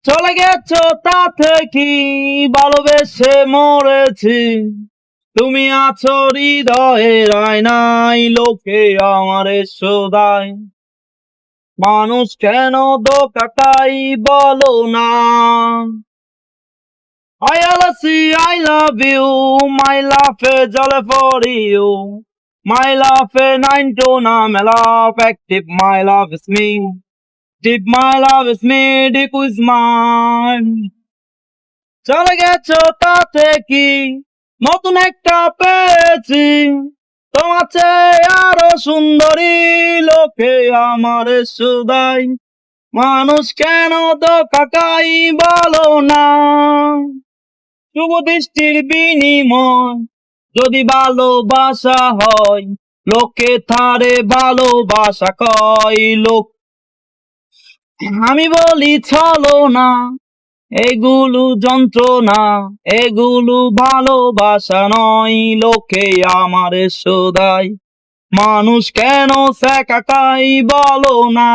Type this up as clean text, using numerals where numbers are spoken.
চলে গেছো তাতে কি ভালোবেসে মরেছি, তুমি আছো হৃদয়ের আয়নায়, লোকে আমারে শোধায় মানুষ কেন ধোঁকা খাই বলো না। I see I love you, my love is all for you. My love is 9 to na, my love active, my love is me. Deep my love is me, deep is mine. চলে গেছো তাতে কি নতুন একটা পেয়েছি, তোমার চেয়ে আরো সুন্দরী, লোকে আমারে শুধায় মানুষ কেন ধোঁকা খাই বলো না। শুভ দৃষ্টির বিনিময় যদি ভালোবাসা হয়, লোকে তারে ভালোবাসা কয় লোক। আমি বলি চলো না, এগুলো যন্ত্রণা, এগুলো ভালোবাসা নয়, লোকে আমারে শোধায় মানুষ কেন একা খাই বলো না।